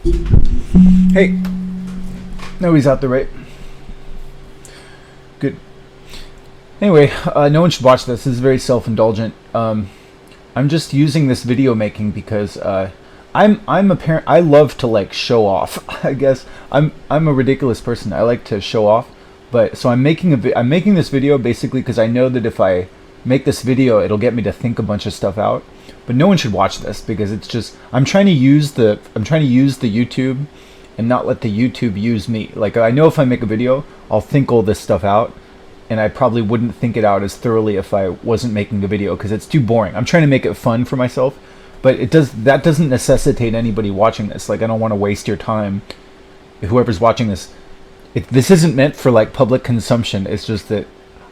Hey, nobody's out there, right? Good. Anyway, no one should watch this. This is very self-indulgent. I'm just using this video making because I'm a parent. I love to like show off. I guess I'm a ridiculous person. I like to show off, but so I'm making this video basically because I know that if I make this video, it'll get me to think a bunch of stuff out. But no one should watch this because it's just I'm trying to use the YouTube and not let the YouTube use me. Like I know if I make a video, I'll think all this stuff out, and I probably wouldn't think it out as thoroughly if I wasn't making a video because it's too boring. I'm trying to make it fun for myself, but that doesn't necessitate anybody watching this. Like I don't want to waste your time. Whoever's watching this, this isn't meant for like public consumption. It's just that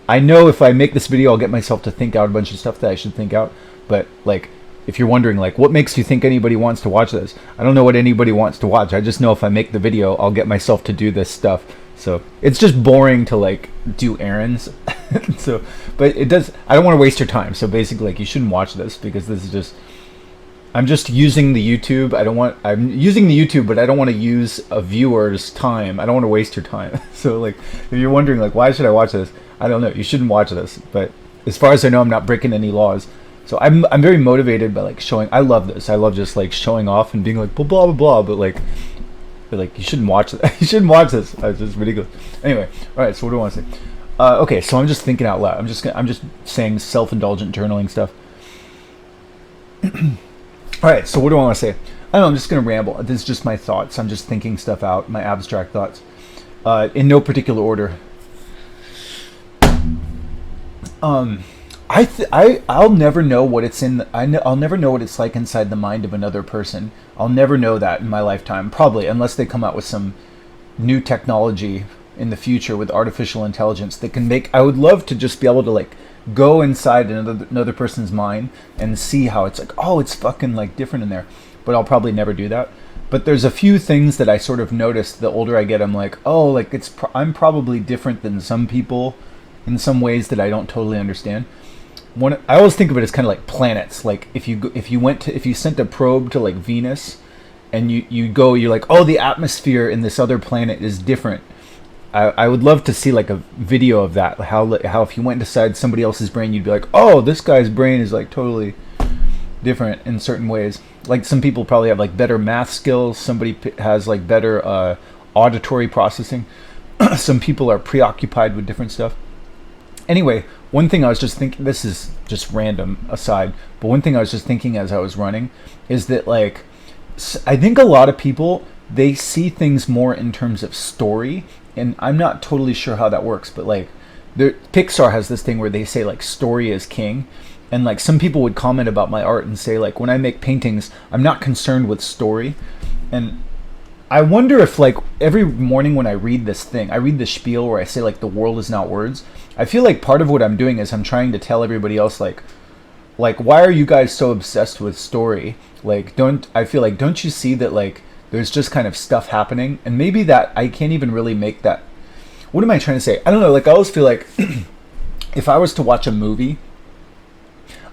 I know if I make this video, I'll get myself to think out a bunch of stuff that I should think out. But like, if you're wondering like what makes you think anybody wants to watch this, I don't know what anybody wants to watch. I just know if I make the video, I'll get myself to do this stuff. So it's just boring to like do errands. So, but it does. I don't want to waste your time. So basically, like you shouldn't watch this because this is just. I'm just using the YouTube. I'm using the YouTube, but I don't want to use a viewer's time. I don't want to waste your time. So like, if you're wondering like why should I watch this, I don't know. You shouldn't watch this. But as far as I know, I'm not breaking any laws. So I'm very motivated by like showing. I love this. I love just like showing off and being like blah blah blah blah. But like you shouldn't watch it. You shouldn't watch this. It's just ridiculous. Anyway, all right. So what do I want to say? Okay, so I'm just thinking out loud. I'm just saying self-indulgent journaling stuff. All right. So what do I want to say? I don't know. I'm just gonna ramble. This is just my thoughts. I'm just thinking stuff out. My abstract thoughts, in no particular order. I'll never know what it's in. I'll never know what it's like inside the mind of another person. I'll never know that in my lifetime, probably, unless they come out with some new technology in the future with artificial intelligence that can make. I would love to just be able to like go inside another person's mind and see how it's like. Oh, it's fucking like different in there. But I'll probably never do that. But there's a few things that I sort of noticed. The older I get, I'm like, oh, like I'm probably different than some people in some ways that I don't totally understand. I always think of it as kind of like planets. Like if you sent a probe to like Venus, and you're like, oh, the atmosphere in this other planet is different. I would love to see like a video of that. How if you went inside somebody else's brain, you'd be like, oh, this guy's brain is like totally different in certain ways. Like some people probably have like better math skills. Somebody has like better auditory processing. Some people are preoccupied with different stuff. Anyway, one thing I was just thinking, this is just random aside, but one thing I was just thinking as I was running is that like, I think a lot of people, they see things more in terms of story, and I'm not totally sure how that works, but like, Pixar has this thing where they say like story is king, and like some people would comment about my art and say like, when I make paintings, I'm not concerned with story, and I wonder if like every morning when I read this thing, I read the spiel where I say like the world is not words. I feel like part of what I'm doing is I'm trying to tell everybody else like why are you guys so obsessed with story? Like don't you see that like there's just kind of stuff happening, and maybe that I can't even really make that. What am I trying to say? I don't know. Like I always feel like if I was to watch a movie,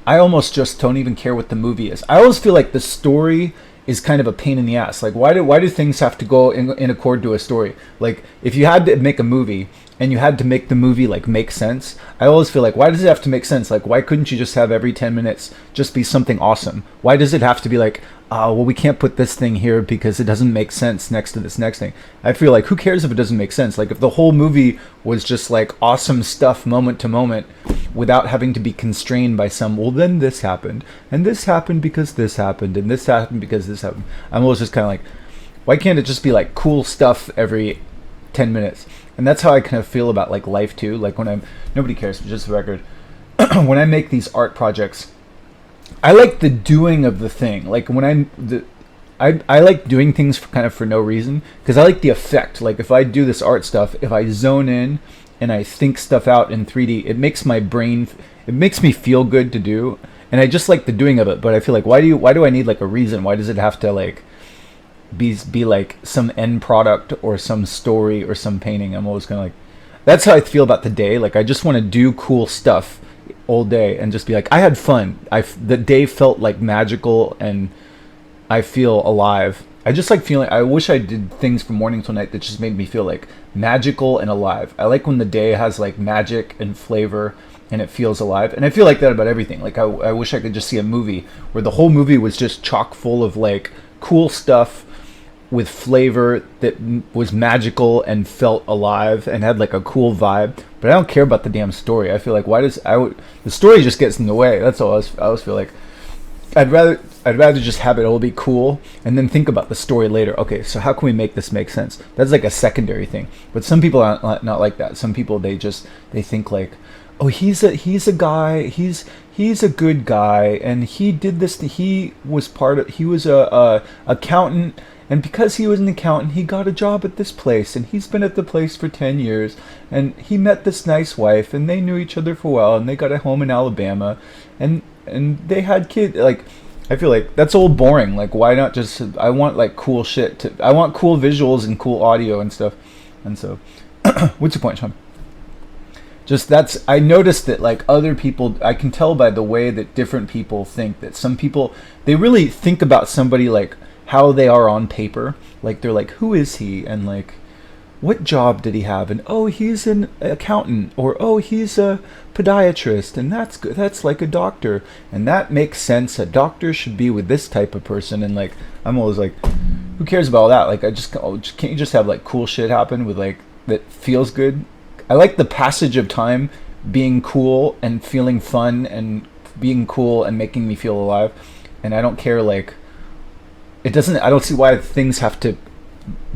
I almost just don't even care what the movie is. I always feel like the story is kind of a pain in the ass. Like why do things have to go in accord to a story? Like if you had to make a movie and you had to make the movie like make sense, I always feel like why does it have to make sense? Like why couldn't you just have every 10 minutes just be something awesome? Why does it have to be like, oh, well, we can't put this thing here because it doesn't make sense next to this next thing? I feel like who cares if it doesn't make sense? Like if the whole movie was just like awesome stuff moment to moment without having to be constrained by some, well, then this happened, and this happened because this happened, and this happened because this happened. I'm always just kind of like, why can't it just be like cool stuff every 10 minutes? And that's how I kind of feel about like life too. Like when nobody cares, but just the record, when I make these art projects, I like the doing of the thing. Like when I like doing things for no reason, because I like the effect. Like if I do this art stuff, if I zone in and I think stuff out in 3D, it makes me feel good to do, and I just like the doing of it. But I feel like why do I need like a reason? Why does it have to like be like some end product or some story or some painting? I'm always kind of like, that's how I feel about the day. Like I just want to do cool stuff all day and just be like, I had fun. The day felt like magical, and I feel alive. I just like feeling. I wish I did things from morning till night that just made me feel like magical and alive. I like when the day has like magic and flavor and it feels alive. And I feel like that about everything. Like I wish I could just see a movie where the whole movie was just chock full of like cool stuff with flavor that was magical and felt alive and had like a cool vibe. But I don't care about the damn story. I feel like the story just gets in the way. That's all I always feel like. I'd rather just have it all be cool and then think about the story later. Okay, so how can we make this make sense? That's like a secondary thing. But some people are not like that. Some people they think like, oh, he's a guy, he's a good guy, and he did this. He was a accountant, and because he was an accountant, he got a job at this place, and he's been at the place for 10 years, and he met this nice wife, and they knew each other for a while, and they got a home in Alabama, and they had kids. Like, I feel like that's all boring. Like, why not just? I want like cool shit. I want cool visuals and cool audio and stuff. And so, what's your point, Sean? I noticed that like other people, I can tell by the way that different people think, that some people, they really think about somebody like how they are on paper. Like they're like, who is he? And like, what job did he have? And oh, he's an accountant, or oh, he's a podiatrist, and that's good. That's like a doctor, and that makes sense. A doctor should be with this type of person. And like, I'm always like, who cares about all that? Like, can't you just have like cool shit happen with like that feels good? I like the passage of time being cool and feeling fun and being cool and making me feel alive. And I don't care like, I don't see why things have to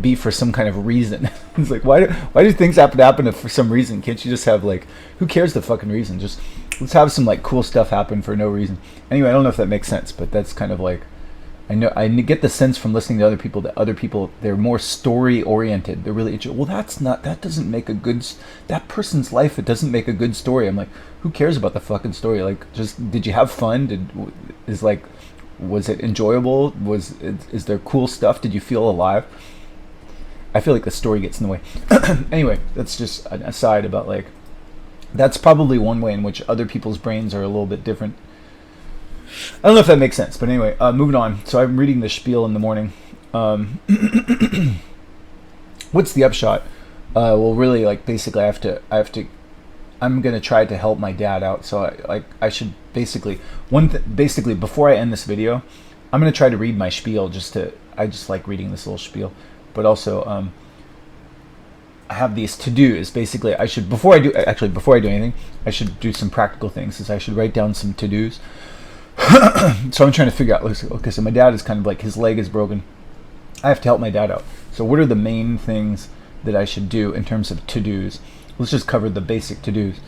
be for some kind of reason. It's like, why do things have to happen for some reason? Can't you just have like, who cares the fucking reason? Just let's have some like cool stuff happen for no reason. Anyway, I don't know if that makes sense, but that's kind of like, I get the sense from listening to other people that other people, they're more story oriented. They're really, well, that doesn't make that person's life, it doesn't make a good story. I'm like, who cares about the fucking story? Like, just, did you have fun? Was it enjoyable? Is there cool stuff? Did you feel alive? I feel like the story gets in the way. Anyway, that's just an aside about like, that's probably one way in which other people's brains are a little bit different. I don't know if that makes sense, but anyway, moving on. So I'm reading the spiel in the morning. What's the upshot? Well, really, like, basically, I'm gonna try to help my dad out. So I should basically, before I end this video, I'm gonna try to read my spiel. I just like reading this little spiel, but also I have these to-dos. Basically, before I do anything, I should do some practical things. I should write down some to-dos. So I'm trying to figure out, okay, so my dad is kind of like, his leg is broken. I have to help my dad out. So what are the main things that I should do in terms of to-dos? Let's just cover the basic to-dos.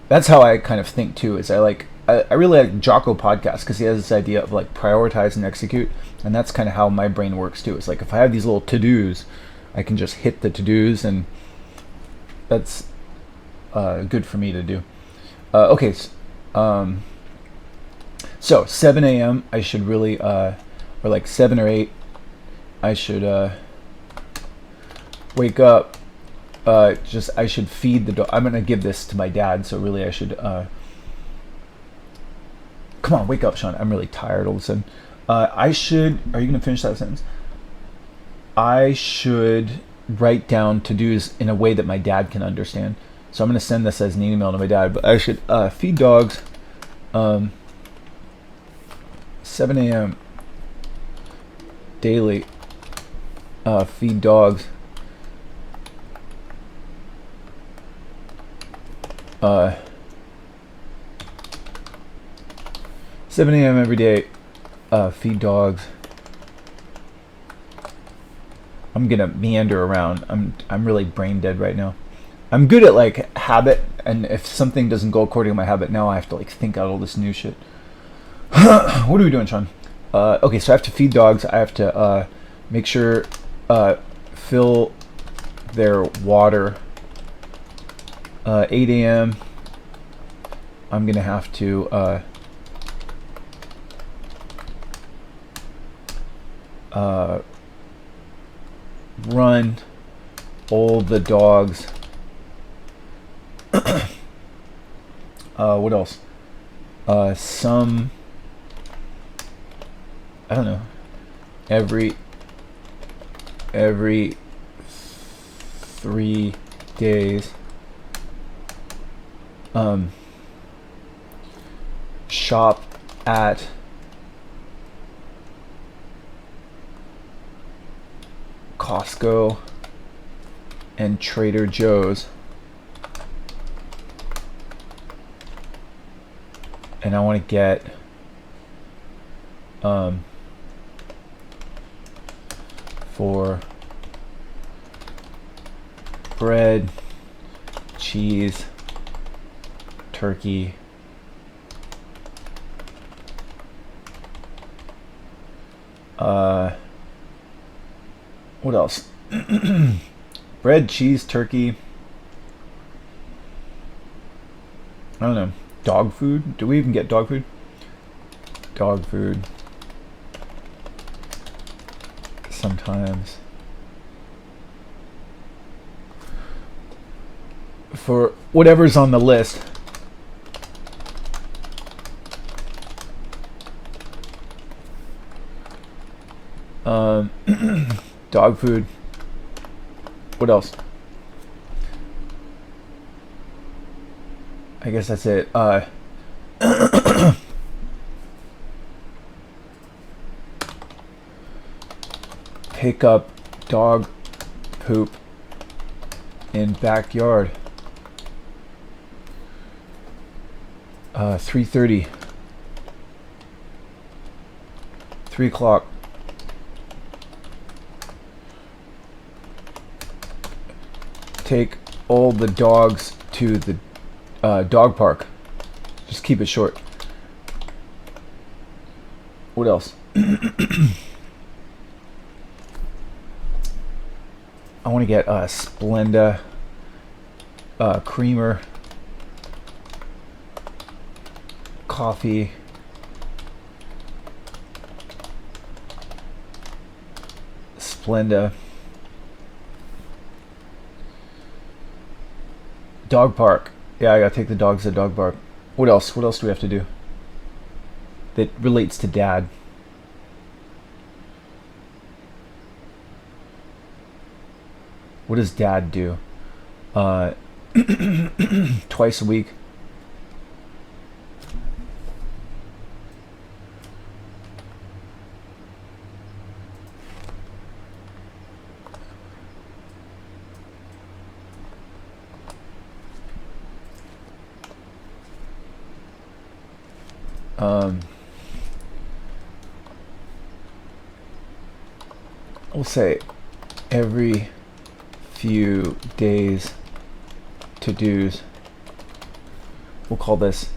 That's how I kind of think too, is I really like Jocko podcast, because he has this idea of like prioritize and execute. And that's kind of how my brain works too. It's like, if I have these little to-dos, I can just hit the to-dos, and that's good for me to do. Okay, so 7 a.m. I should really, or like 7 or 8, I should wake up. I should feed the dog. I'm gonna give this to my dad, so really I should. Come on, wake up, Sean. I'm really tired all of a sudden. Are you gonna finish that sentence? I should write down to-dos in a way that my dad can understand. So I'm gonna send this as an email to my dad. But I should feed dogs. 7 a.m. daily. Feed dogs. 7 a.m. every day. Feed dogs. I'm gonna meander around. I'm really brain dead right now. I'm good at like habit, and if something doesn't go according to my habit, now I have to like think out all this new shit. What are we doing, Sean? Okay, so I have to feed dogs. I have to make sure fill their water. 8 a.m. I'm gonna have to run all the dogs. What else? I don't know, every every 3 days. Shop at Costco and Trader Joe's, and I want to get for bread, cheese, turkey, what else? Bread, cheese, turkey. I don't know. Dog food? Do we even get dog food? Dog food. Sometimes. For whatever's on the list. Dog food. What else? I guess that's it. Pick up dog poop in backyard. 3:30. 3 o'clock. Take all the dogs to the dog park. Just keep it short. What else? I want to get Splenda creamer, coffee, Splenda, dog park. Yeah, I gotta take the dogs to the dog park. What else? What else do we have to do that relates to Dad? What does Dad do? Twice a week. We'll say every few days to-dos. We'll call this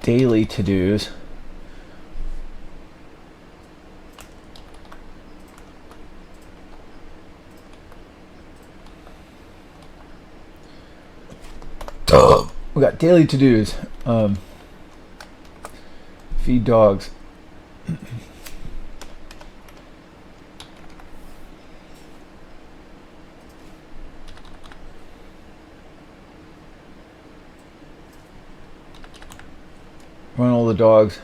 daily to-dos. We got daily to-dos. Feed dogs. Run all the dogs.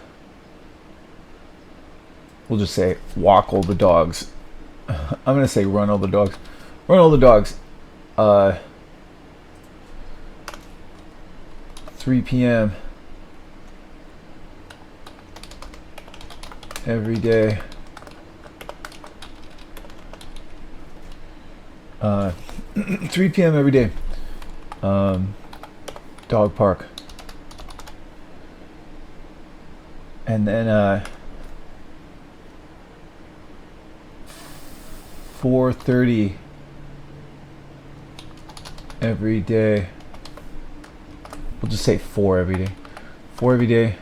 We'll just say walk all the dogs. I'm gonna say run all the dogs. Run all the dogs. 3 p.m. every day. 3 p.m. every day. Dog park. And then 4:30 every day. We'll just say 4 every day. 4 every day.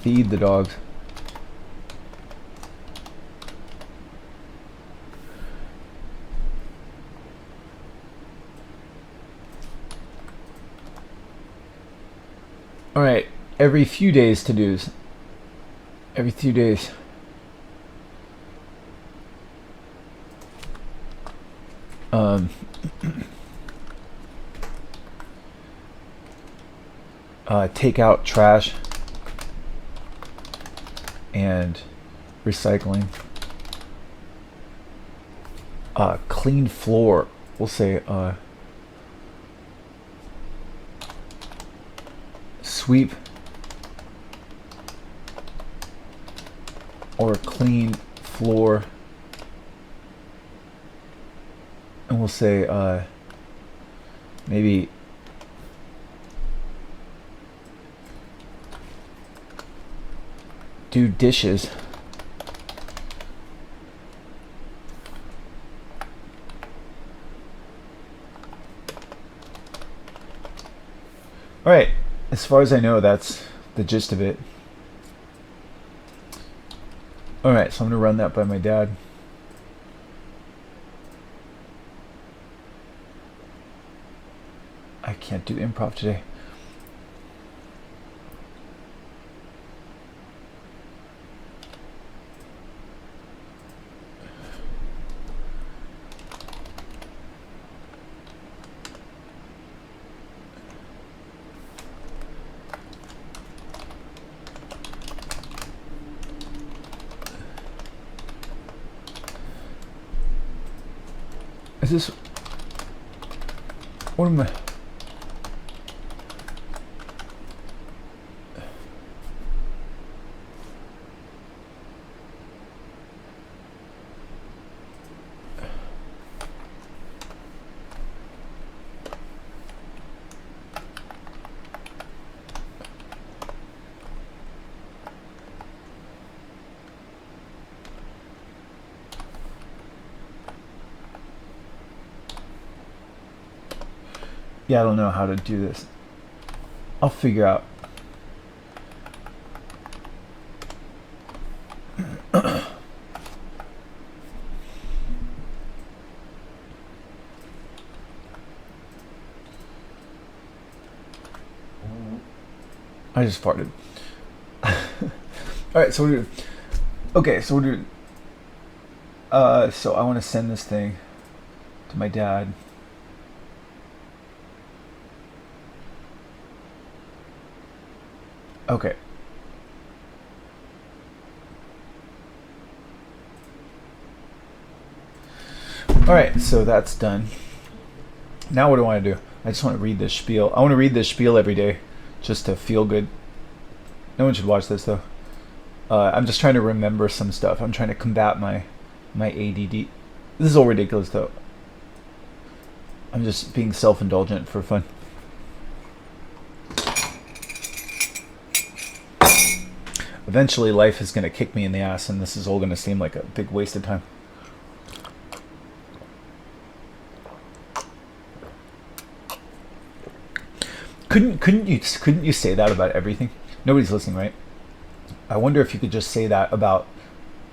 Feed the dogs. All right, every few days to-dos. Every few days. Um, take out trash and recycling. Clean floor. We'll say sweep or clean floor. And we'll say maybe do dishes. All right, as far as I know, that's the gist of it. All right, so I'm gonna run that by my dad. I can't do improv today. Is this... What am I... Yeah, I don't know how to do this. I'll figure out. I just farted. All right, so we're doing. Okay, so we're doing. So I want to send this thing to my dad. Okay. All right, so that's done. Now what do I want to do? I just want to read this spiel. I want to read this spiel every day just to feel good. No one should watch this though. I'm just trying to remember some stuff. I'm trying to combat my ADD. This is all ridiculous though. I'm just being self-indulgent for fun. Eventually life is going to kick me in the ass and this is all going to seem like a big waste of time. Couldn't you say that about everything? Nobody's listening, right? I wonder if you could just say that about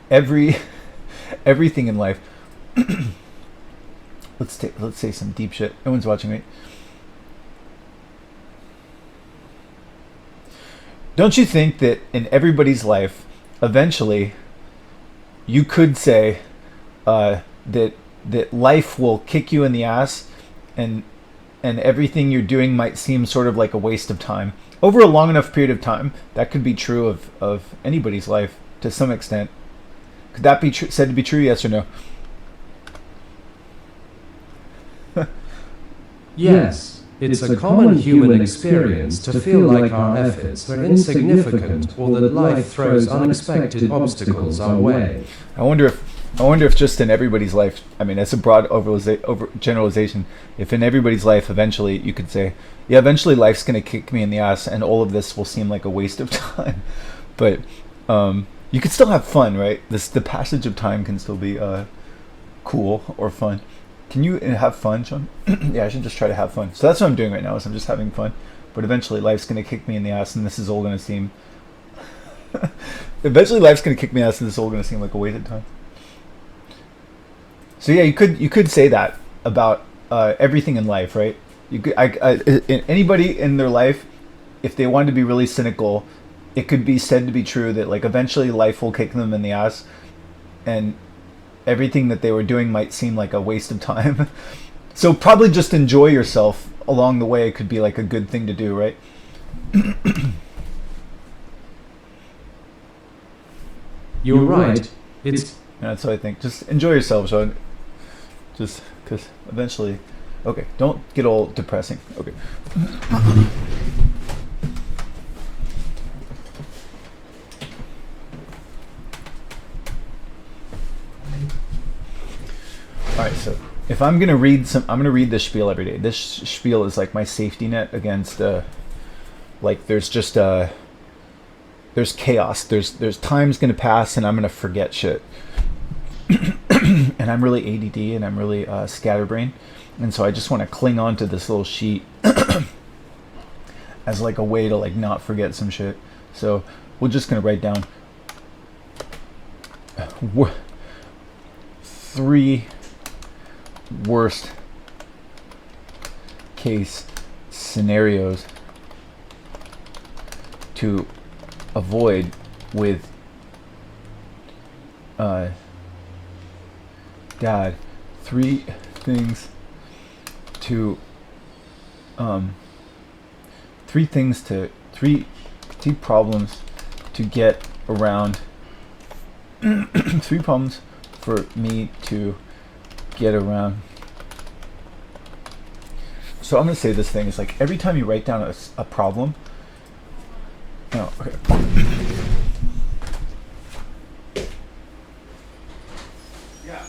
everything in life. Let's say some deep shit. No one's watching, right? Don't you think that in everybody's life, eventually, you could say that life will kick you in the ass, and everything you're doing might seem sort of like a waste of time over a long enough period of time? That could be true of anybody's life to some extent. Could that be said to be true? Yes or no? Yes. It's a common human experience to feel like our efforts are insignificant or that life throws unexpected obstacles our way. I wonder if just in everybody's life, I mean, as a broad generalization, if in everybody's life eventually you could say, yeah, eventually life's going to kick me in the ass and all of this will seem like a waste of time. But you could still have fun, right? The passage of time can still be cool or fun. Can you have fun, Sean? Yeah, I should just try to have fun. So that's what I'm doing right now, is I'm just having fun. But eventually life's going to kick me in the ass and this is all going to seem... eventually life's going to kick me in the ass and this is all going to seem like a waste of time. So yeah, you could say that about everything in life, right? You could, anybody in their life, if they wanted to be really cynical, it could be said to be true that like eventually life will kick them in the ass, and everything that they were doing might seem like a waste of time. So probably just enjoy yourself along the way could be like a good thing to do, right? You're right. It's That's what I think. Just enjoy yourself, Sean. Just because eventually. Okay, don't get all depressing. Okay. All right, so if I'm gonna read I'm gonna read this spiel every day. This spiel is like my safety net against, like there's just there's chaos. There's time's gonna pass and I'm gonna forget shit. And I'm really ADD and I'm really scatterbrain, and so I just want to cling on to this little sheet as like a way to like not forget some shit. So we're just gonna write down 3 worst case scenarios to avoid with Dad. 3 things to 3 problems to get around. 3 problems for me to get around. So I'm going to say this thing is like every time you write down a problem. No, okay. Yeah.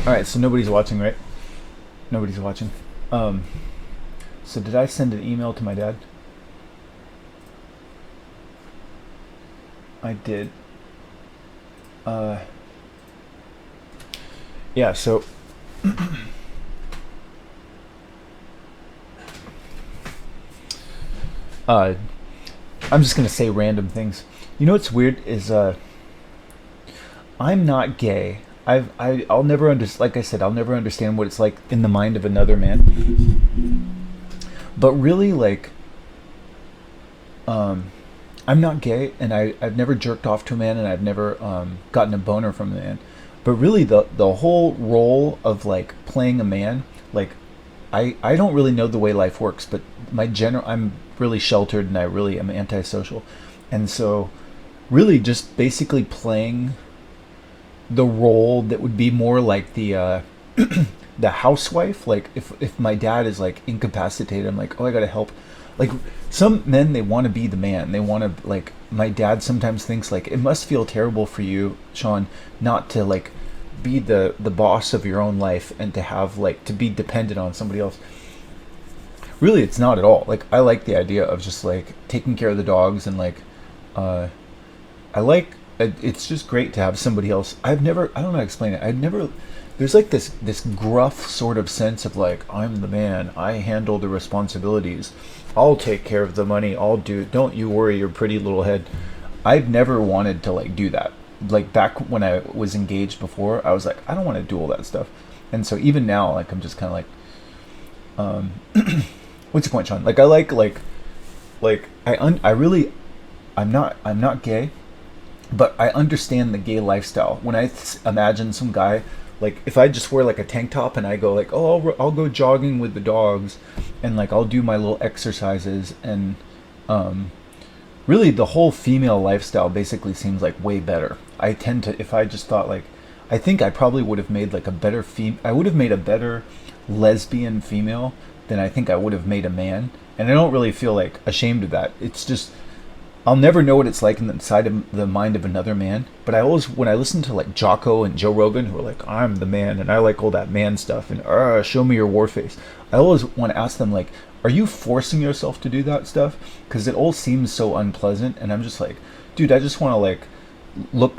All right, so nobody's watching, right? Nobody's watching. Um, so did I send an email to my dad? I did. Uh, yeah. So uh, I'm just gonna say random things. You know what's weird is I'm not gay. I'll never like I said, I'll never understand what it's like in the mind of another man. But really, like, um, I'm not gay, and I've never jerked off to a man, and I've never gotten a boner from a man. But really, the whole role of like playing a man, like, I don't really know the way life works, but I'm really sheltered, and I really am antisocial, and so really just basically playing the role that would be more like the the housewife. Like if my dad is like incapacitated, I'm like, oh, I gotta help. Like some men, they want to be the man. They want to, like, my dad sometimes thinks like it must feel terrible for you, Sean, not to like be the boss of your own life and to have like to be dependent on somebody else. Really, it's not at all. Like I like the idea of just like taking care of the dogs and like uh I like it's just great to have somebody else. I don't know how to explain it. I've never there's like this gruff sort of sense of like I'm the man. I handle the responsibilities. I'll take care of the money. I'll do it. Don't you worry your pretty little head. I've never wanted to like do that. Like back when I was engaged before, I was like I don't want to do all that stuff. And so even now like I'm just kind of like um what's the point, Sean? Like I I really I'm not gay, but I understand the gay lifestyle. When imagine some guy, like if I just wear like a tank top and I go like, oh, I'll go jogging with the dogs, and like I'll do my little exercises, and um, really the whole female lifestyle basically seems like way better. I tend to, if I just thought like, I think I probably would have made like a better I would have made a better lesbian female than I think I would have made a man, and I don't really feel like ashamed of that. It's just I'll never know what it's like inside of the mind of another man. But I always, when I listen to like Jocko and Joe Rogan, who are like, I'm the man and I like all that man stuff and show me your war face. I always want to ask them like, are you forcing yourself to do that stuff? Because it all seems so unpleasant. And I'm just like, dude, I just want to like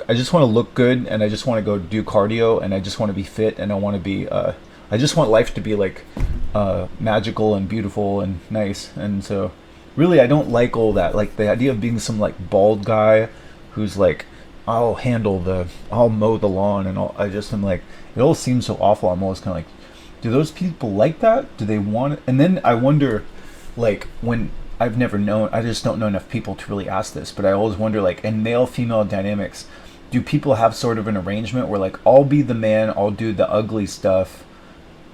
I just want to look good, and I just want to go do cardio, and I just want to be fit, and I want to be, I just want life to be like magical and beautiful and nice. And so really I don't like all that, like the idea of being some like bald guy who's like I'll mow the lawn and all. I just am like, it all seems so awful. I'm always kind of like, do those people like that? Do they want it? And then I wonder, like, when I've never known, I just don't know enough people to really ask this, but I always wonder, like, in male female dynamics, do people have sort of an arrangement where like I'll be the man, I'll do the ugly stuff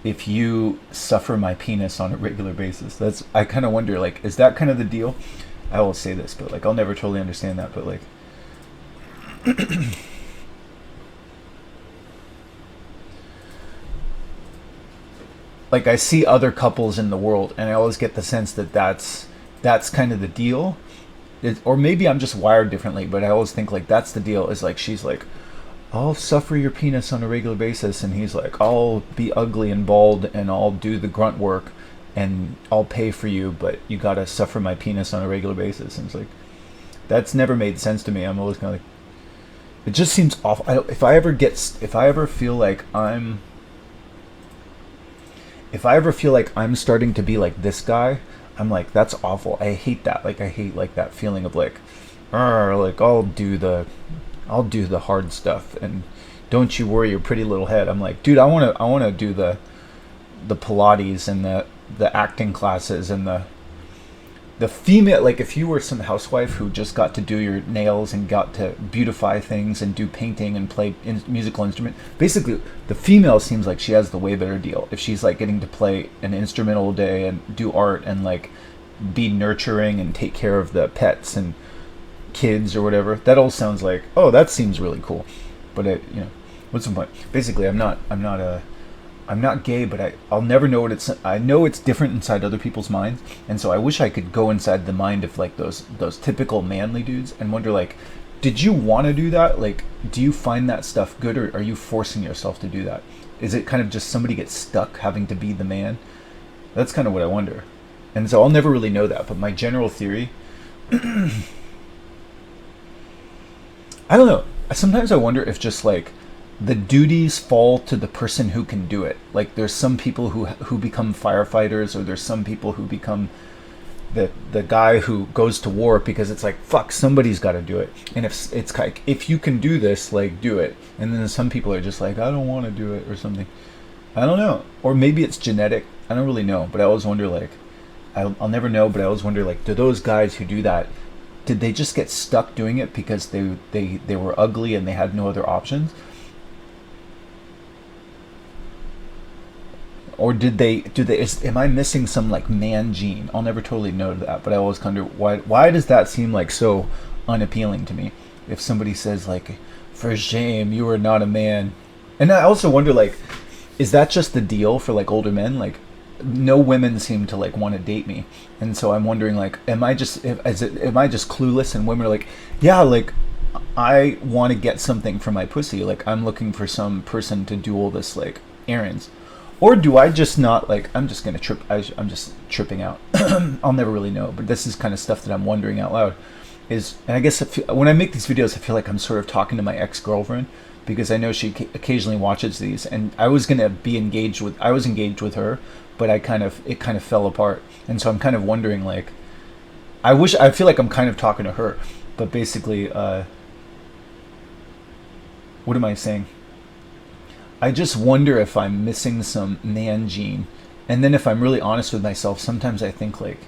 if you suffer my penis on a regular basis? That's, I kind of wonder, like, is that kind of the deal? I will say this, but like I'll never totally understand that, but like like I see other couples in the world and I always get the sense that that's kind of the deal. Or maybe I'm just wired differently, but I always think like that's the deal, is like she's like, I'll suffer your penis on a regular basis, and he's like, I'll be ugly and bald and I'll do the grunt work and I'll pay for you, but you gotta suffer my penis on a regular basis. And it's like, that's never made sense to me. I'm always kind of like, it just seems awful. If I ever feel like I'm starting to be like this guy, I'm like, that's awful. I hate that. Like I hate like that feeling of like, like I'll do the hard stuff and don't you worry your pretty little head. I'm like, dude, I wanna do the Pilates and the acting classes and the female, like if you were some housewife who just got to do your nails and got to beautify things and do painting and play musical instrument, basically the female seems like she has the way better deal if she's like getting to play an instrument all day and do art and like be nurturing and take care of the pets and kids or whatever. That all sounds like, oh, that seems really cool. But what's the point? Basically, I'm not gay, but I'll never know what it's. I know it's different inside other people's minds, and so I wish I could go inside the mind of like those typical manly dudes and wonder like, did you want to do that? Like, do you find that stuff good, or are you forcing yourself to do that? Is it kind of just somebody gets stuck having to be the man? That's kind of what I wonder. And so I'll never really know that, but my general theory, I don't know. Sometimes I wonder if just like the duties fall to the person who can do it. Like there's some people who become firefighters, or there's some people who become the guy who goes to war because it's like, fuck, somebody's got to do it. And if it's like, if you can do this, like, do it. And then some people are just like, I don't want to do it or something. I don't know. Or maybe it's genetic. I don't really know. But I always wonder, like, I'll never know, but I always wonder, like, do those guys who do that, did they just get stuck doing it because they were ugly and they had no other options? Or am I missing some like man gene? I'll never totally know that, but I always wonder why does that seem like so unappealing to me? If somebody says like, for shame, you are not a man. And I also wonder, like, is that just the deal for like older men? Like, no women seem to like want to date me, and so I'm wondering, like, am I just clueless, and women are like, yeah, like, I want to get something for my pussy, like I'm looking for some person to do all this like errands. Or do I just not, like, I'm just gonna trip, I'm just tripping out. I'll never really know, but this is kind of stuff that I'm wondering out loud. And I guess when I make these videos, I feel like I'm sort of talking to my ex-girlfriend, because I know she occasionally watches these, and I was engaged with her, but it kind of fell apart. And so I'm kind of wondering, like, I feel like I'm kind of talking to her, but basically, what am I saying? I just wonder if I'm missing some man gene. And then if I'm really honest with myself, sometimes I think like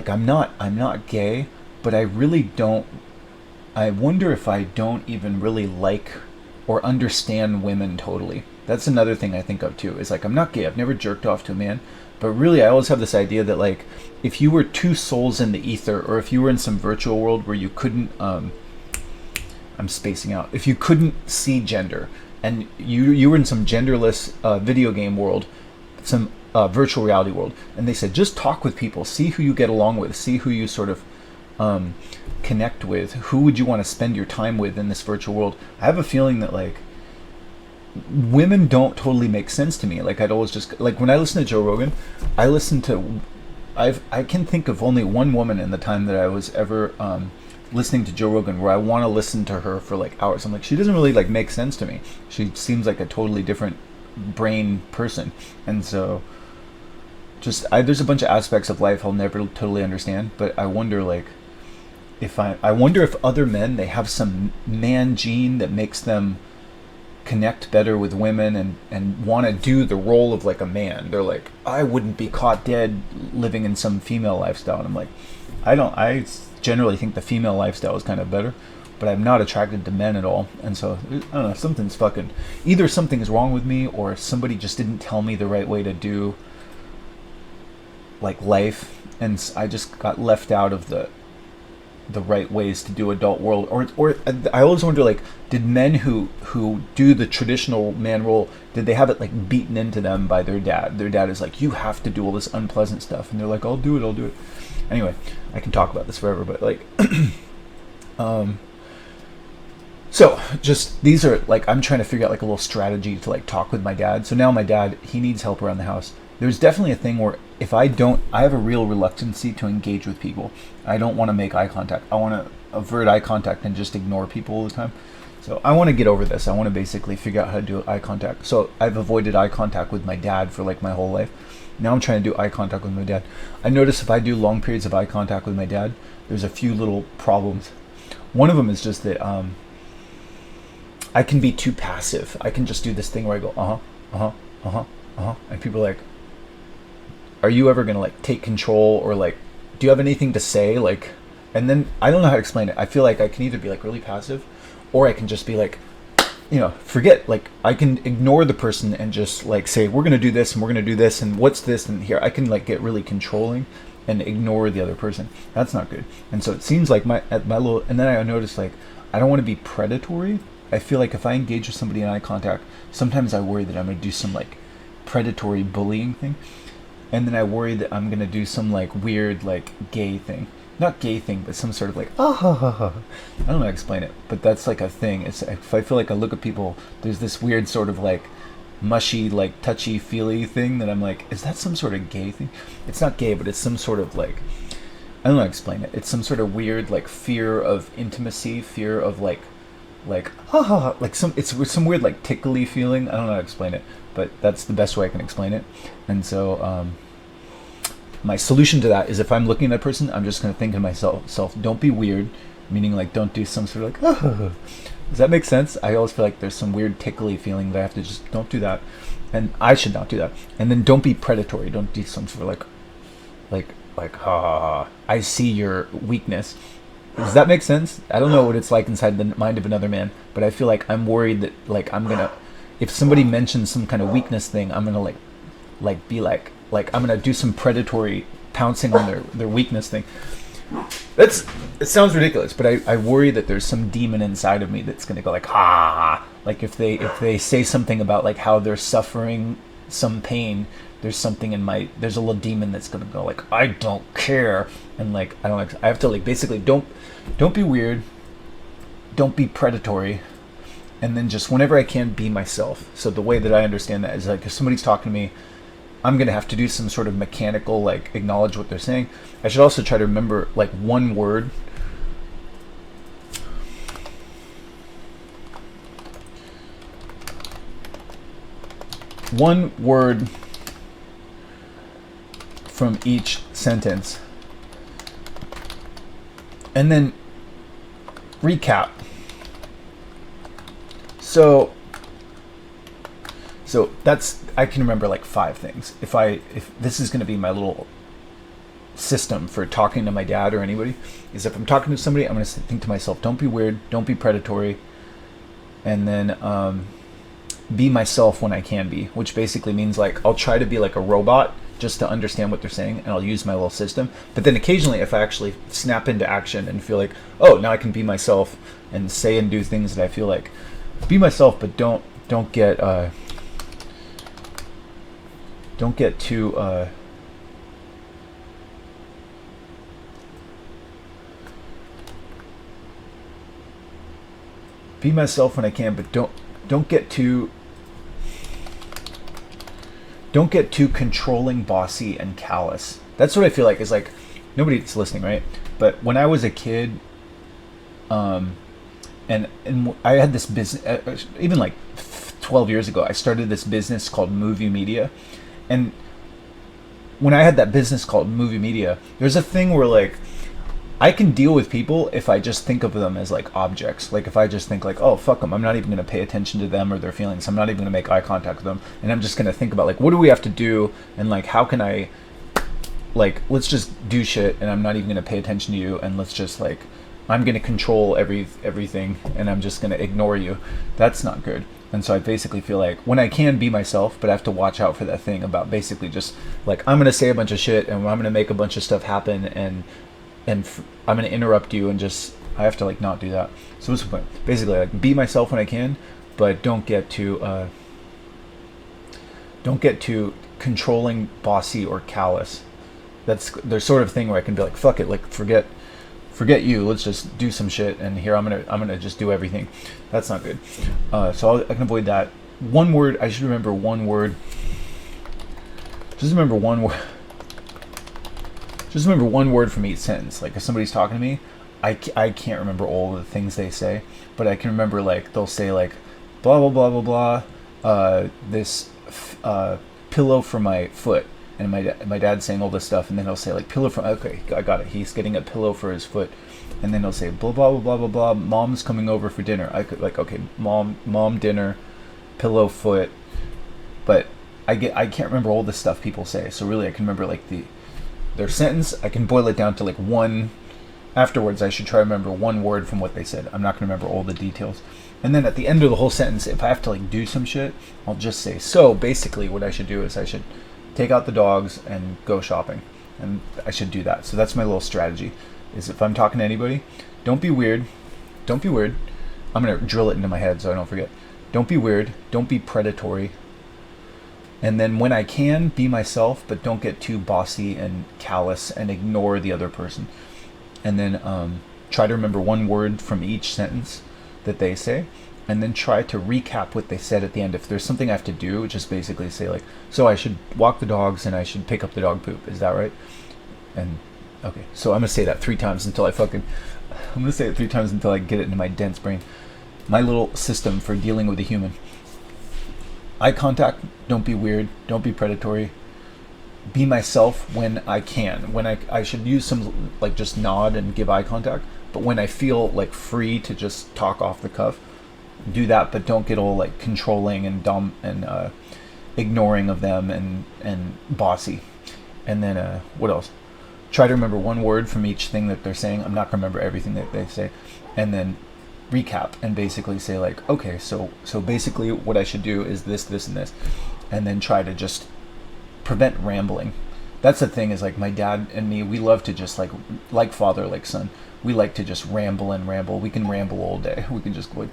I'm not gay, but I really don't, I wonder if I don't even really like or understand women totally. That's another thing I think of too, is like, I'm not gay, I've never jerked off to a man, but really I always have this idea that, like, if you were two souls in the ether, or if you were in some virtual world where you couldn't I'm spacing out. If you couldn't see gender, and you were in some genderless video game world, some virtual reality world, and they said, just talk with people, see who you get along with, see who you sort of connect with, who would you want to spend your time with in this virtual world. I have a feeling that, like, women don't totally make sense to me. Like, I'd always just, like, when I listen to Joe Rogan, I can think of only one woman in the time that I was ever listening to Joe Rogan where I want to listen to her for like hours. I'm like, she doesn't really like make sense to me. She seems like a totally different brain person. And so there's a bunch of aspects of life I'll never totally understand, but I wonder, like, I wonder if other men, they have some man gene that makes them connect better with women and want to do the role of like a man. They're like, I wouldn't be caught dead living in some female lifestyle. And I'm like, I generally think the female lifestyle is kind of better, but I'm not attracted to men at all. And so I don't know, something's fucking, either something is wrong with me, or somebody just didn't tell me the right way to do like life, and I just got left out of the right ways to do adult world. Or I always wonder, like, did men who do the traditional man role, did they have it like beaten into them by their dad? Their dad is like, you have to do all this unpleasant stuff, and they're like, I'll do it. Anyway, I can talk about this forever, but like, so just, these are like, I'm trying to figure out like a little strategy to like talk with my dad. So now my dad, he needs help around the house. There's definitely a thing where if I have a real reluctancy to engage with people. I don't want to make eye contact. I want to avert eye contact and just ignore people all the time. So I want to get over this. I want to basically figure out how to do eye contact. So I've avoided eye contact with my dad for like my whole life. Now I'm trying to do eye contact with my dad. I notice if I do long periods of eye contact with my dad, there's a few little problems. One of them is just that I can be too passive. I can just do this thing where I go, and people are like, are you ever going to like take control, or like, do you have anything to say? Like, and then I don't know how to explain it. I feel like I can either be like really passive, or I can just be like, forget, like, I can ignore the person and just like say, we're going to do this and we're going to do this and what's this and here. I can like get really controlling and ignore the other person. That's not good. And so it seems like my little, and then I noticed, like, I don't want to be predatory. I feel like if I engage with somebody in eye contact, sometimes I worry that I'm going to do some like predatory bullying thing. And then I worry that I'm going to do some like weird like gay thing. not gay thing, but some sort of like, ah, ha, ha, ha. I don't know how to explain it, but that's like a thing. It's if I feel like I look at people, there's this weird sort of like mushy, like touchy feely thing that I'm like, is that some sort of gay thing? It's not gay, but it's some sort of like, I don't know how to explain it. It's some sort of weird like fear of intimacy, fear of like ha ha ha, like some weird like tickly feeling. I don't know how to explain it, but that's the best way I can explain it. And so my solution to that is if I'm looking at a person, I'm just gonna think to myself, don't be weird, meaning like don't do some sort of like does that make sense? I always feel like there's some weird tickly feeling that I have to just don't do that, and I should not do that. And then don't be predatory. Don't do some sort of like ha ha ha. I see your weakness. Does that make sense? I don't know what it's like inside the mind of another man, but I feel like I'm worried that like I'm gonna, if somebody mentions some kind of weakness thing, I'm gonna like be like I'm gonna do some predatory pouncing on their weakness thing. It sounds ridiculous, but I worry that there's some demon inside of me that's gonna go like ha. Like if they say something about like how they're suffering some pain, there's something in there's a little demon that's gonna go like I don't care, and like I have to like basically don't be weird, don't be predatory, and then just whenever I can be myself. So the way that I understand that is like if somebody's talking to me, I'm gonna have to do some sort of mechanical like acknowledge what they're saying. I should also try to remember like one word. One word from each sentence, and then recap. So that's, I can remember like 5 things. If this is going to be my little system for talking to my dad or anybody, is if I'm talking to somebody, I'm going to think to myself, don't be weird, don't be predatory, and then be myself when I can be, which basically means like I'll try to be like a robot just to understand what they're saying, and I'll use my little system. But then occasionally, if I actually snap into action and feel like, oh, now I can be myself and say and do things that I feel like, be myself, but don't get too be myself when I can, but don't get too controlling, bossy, and callous. That's what I feel like is like, nobody's listening, right? But when I was a kid, and I had this business, even like 12 years ago, I started this business called Movie Media. And when I had that business called Movie Media, there's a thing where like, I can deal with people if I just think of them as like objects. Like if I just think like, oh, fuck them, I'm not even going to pay attention to them or their feelings. I'm not even going to make eye contact with them. And I'm just going to think about like, what do we have to do? And like, how can I, like, let's just do shit and I'm not even going to pay attention to you. And let's just like, I'm going to control everything and I'm just going to ignore you. That's not good. And so I basically feel like when I can be myself, but I have to watch out for that thing about basically just like, I'm going to say a bunch of shit and I'm going to make a bunch of stuff happen and I'm going to interrupt you and just, I have to like not do that. So what's the point? Basically like be myself when I can, but don't get too controlling, bossy, or callous. That's the sort of thing where I can be like, fuck it, like forget you, let's just do some shit and here I'm gonna just do everything. That's not good. So I can avoid that. One word, I should remember one word. Just remember one word. Just remember one word from each sentence. Like if somebody's talking to me, I can't remember all the things they say, but I can remember like they'll say like blah blah blah blah blah. This pillow for my foot, and my dad's saying all this stuff, and then he'll say like pillow for, okay, I got it. He's getting a pillow for his foot, and then he'll say blah blah blah blah blah blah. Mom's coming over for dinner. I could like, okay, mom dinner, pillow foot, but I can't remember all the stuff people say. So really, I can remember like their sentence. I can boil it down to like one. Afterwards, I should try to remember one word from what they said. I'm not going to remember all the details. And then at the end of the whole sentence, if I have to like do some shit, I'll just say, so basically what I should do is I should take out the dogs and go shopping. And I should do that. So that's my little strategy, is if I'm talking to anybody, don't be weird. Don't be weird. I'm going to drill it into my head so I don't forget. Don't be weird. Don't be predatory. And then when I can, be myself, but don't get too bossy and callous and ignore the other person. and then try to remember one word from each sentence that they say, and then try to recap what they said at the end. If there's something I have to do, just basically say like, so I should walk the dogs and I should pick up the dog poop. Is that right? And okay, so I'm gonna say that 3 times until I'm gonna say it 3 times until I get it into my dense brain. My little system for dealing with a human. Eye contact, don't be weird, don't be predatory. Be myself when I can. When I should use some, like, just nod and give eye contact, but when I feel like free to just talk off the cuff, do that, but don't get all like controlling and dumb and ignoring of them and bossy. And then what else? Try to remember one word from each thing that they're saying. I'm not gonna remember everything that they say. And then recap and basically say like, okay, so basically what I should do is this, this, and this, and then try to just prevent rambling. That's the thing, is like my dad and me, we love to just like father, like son. We like to just ramble and ramble. We can ramble all day. We can just go like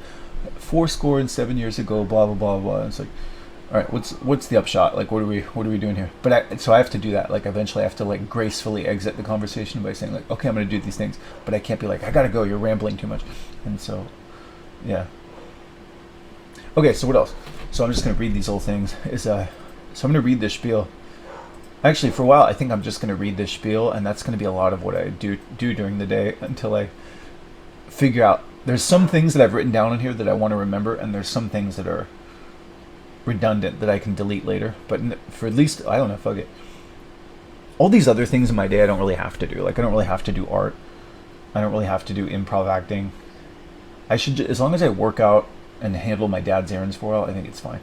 7 years ago, blah blah blah blah. And it's like, all right, what's the upshot? Like, what are we doing here? But so I have to do that. Like, eventually I have to like gracefully exit the conversation by saying like, okay, I'm gonna do these things, but I can't be like, I gotta go. You're rambling too much. And so, yeah. Okay, so what else? So I'm just gonna read these little things. So I'm gonna read this spiel. Actually, for a while, I think I'm just going to read this spiel, and that's going to be a lot of what I do during the day until I figure out. There's some things that I've written down in here that I want to remember, and there's some things that are redundant that I can delete later. But for at least, I don't know, fuck it. All these other things in my day I don't really have to do. Like, I don't really have to do art. I don't really have to do improv acting. I should, as long as I work out and handle my dad's errands for a while, I think it's fine.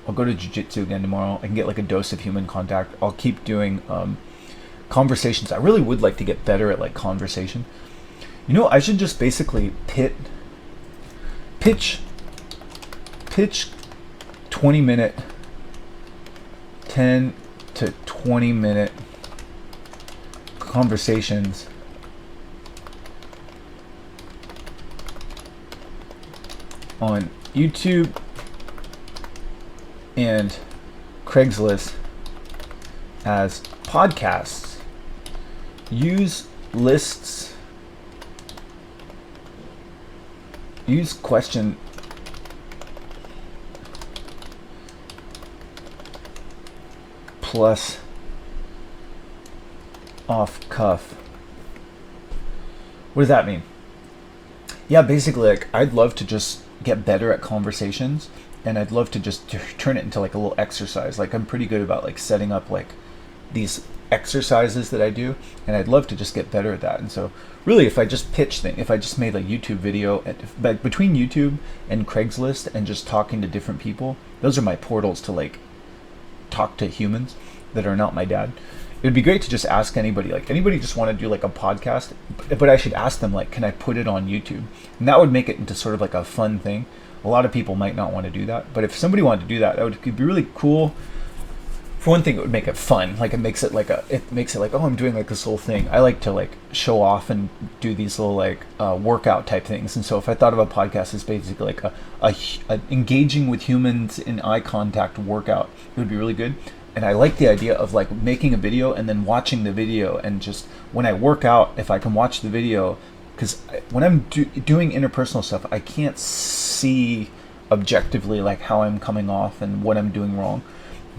I'll go to jiu-jitsu again tomorrow. I can get like a dose of human contact. I'll keep doing conversations. I really would like to get better at like conversation. You know, I should just basically pitch 20-minute, 10 to 20-minute conversations on YouTube and Craigslist as podcasts. Use lists. Use question plus off cuff. What does that mean? Yeah, basically, like, I'd love to just get better at conversations, and I'd love to just turn it into like a little exercise. Like, I'm pretty good about like setting up like these exercises that I do, and I'd love to just get better at that. And so really, if I just if I just made a YouTube video but between YouTube and Craigslist and just talking to different people, those are my portals to like talk to humans that are not my dad. It would be great to just ask anybody, like anybody just want to do like a podcast, but I should ask them like, can I put it on YouTube? And that would make it into sort of like a fun thing. A lot of people might not want to do that, but if somebody wanted to do that, would be really cool. For one thing, it would make it fun. Like, it makes it like, oh, I'm doing like this little thing. I like to like show off and do these little like workout type things. And so if I thought of a podcast as basically like a engaging with humans in eye contact workout, it would be really good. And I like the idea of like making a video and then watching the video, and just when I work out, if I can watch the video, because when I'm doing interpersonal stuff, I can't see objectively like how I'm coming off and what I'm doing wrong.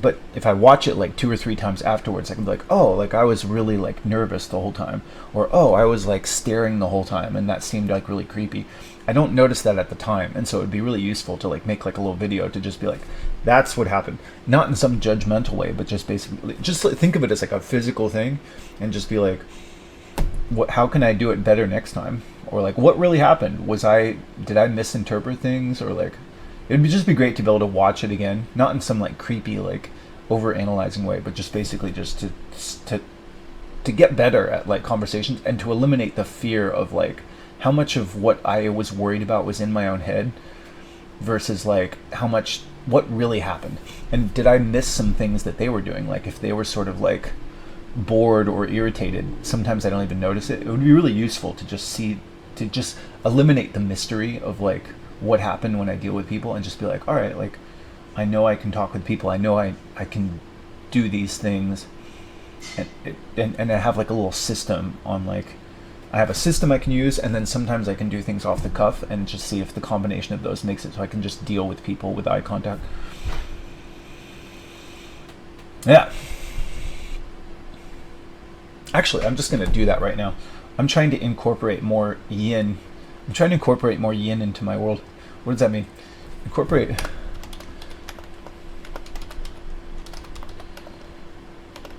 But if I watch it like 2 or 3 times afterwards, I can be like, oh, like I was really like nervous the whole time, or oh, I was like staring the whole time and that seemed like really creepy. I don't notice that at the time, and so it would be really useful to like make like a little video to just be like, that's what happened. Not in some judgmental way, but just basically just think of it as like a physical thing, and just be like, how can I do it better next time? Or like, what really happened? Did I misinterpret things? Or like, it would just be great to be able to watch it again, not in some like creepy, like over analyzing way, but just basically just to get better at like conversations, and to eliminate the fear of like how much of what I was worried about was in my own head versus like what really happened. And did I miss some things that they were doing? Like, if they were sort of like bored or irritated, sometimes I don't even notice it. It would be really useful to just eliminate the mystery of like what happened when I deal with people, and just be like, all right, like I know I can talk with people, I know I can do these things, and I have like a little system on like I have a system I can use, and then sometimes I can do things off the cuff and just see if the combination of those makes it so I can just deal with people with eye contact. Yeah. Actually, I'm just going to do that right now. I'm trying to incorporate more yin. I'm trying to incorporate more yin into my world. What does that mean? Incorporate.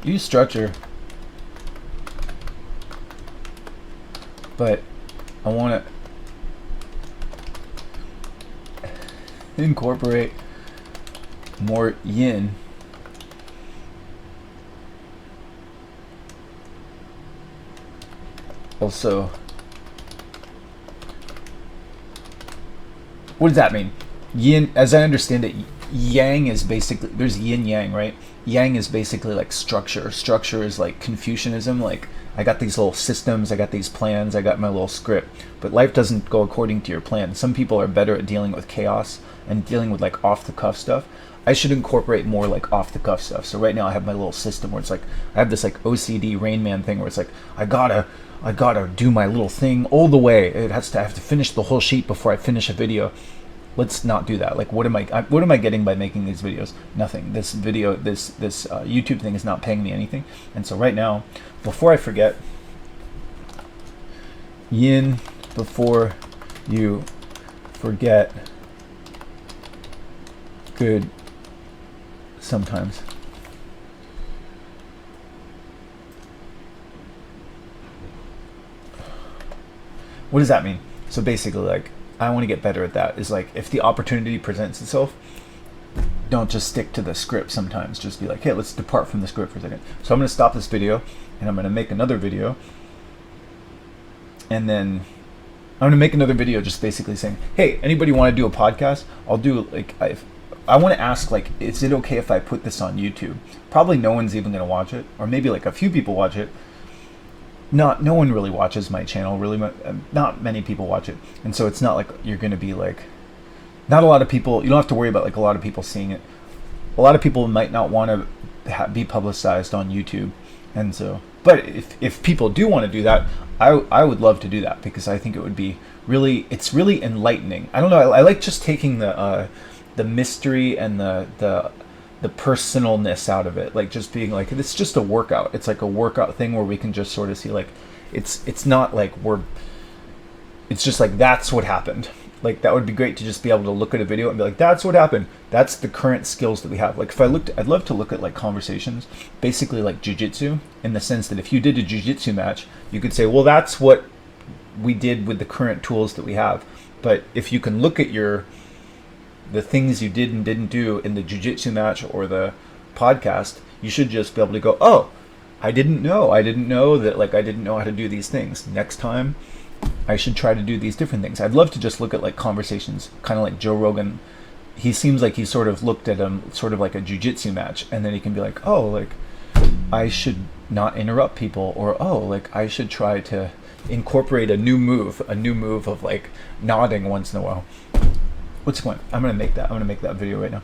Use structure. But I want to incorporate more yin. Also, what does that mean? Yin, as I understand it, yang is basically, there's yin yang, right? Yang is basically like structure. Structure is like Confucianism, like I got these little systems, I got these plans, I got my little script, but life doesn't go according to your plan. Some people are better at dealing with chaos and dealing with like off the cuff stuff. I should incorporate more like off the cuff stuff. So right now I have my little system where it's like, I have this like OCD Rain Man thing where it's like, I gotta do my little thing all the way. I have to finish the whole sheet before I finish a video. Let's not do that. Like, what am I getting by making these videos? Nothing. This video, this YouTube thing is not paying me anything. And so right now, before I forget, yin, before you forget, good sometimes. What does that mean? So basically, like, I want to get better at that. Is like, if the opportunity presents itself, don't just stick to the script sometimes. Just be like, hey, let's depart from the script for a second. So I'm going to stop this video, and I'm going to make another video. And then I'm going to make another video just basically saying, hey, anybody want to do a podcast? I'll do, like, I want to ask, like, is it okay if I put this on YouTube? Probably no one's even going to watch it. Or maybe, like, a few people watch it. No one really watches my channel, really. Not many people watch it, and so it's not like you're going to be like, not a lot of people. You don't have to worry about like a lot of people seeing it. A lot of people might not want to be publicized on YouTube, and so. But if people do want to do that, I would love to do that because I think it would be really, it's really enlightening. I don't know. I like just taking the mystery and the personalness out of it, like just being like, it's just a workout. It's like a workout thing where we can just sort of see like, it's not like it's just like, that's what happened. Like, that would be great to just be able to look at a video and be like, that's what happened. That's the current skills that we have. Like, if I'd love to look at like conversations, basically like jujitsu, in the sense that if you did a jujitsu match, you could say, well, that's what we did with the current tools that we have. But if you can look at the things you did and didn't do in the jiu-jitsu match or the podcast, you should just be able to go, oh, I didn't know that, like, I didn't know how to do these things. Next time, I should try to do these different things. I'd love to just look at, like, conversations, kind of like Joe Rogan. He seems like he sort of looked at them sort of like a jiu-jitsu match, and then he can be like, oh, like, I should not interrupt people, or, oh, like, I should try to incorporate a new move of, like, nodding once in a while. What's the point? I'm gonna make that video right now.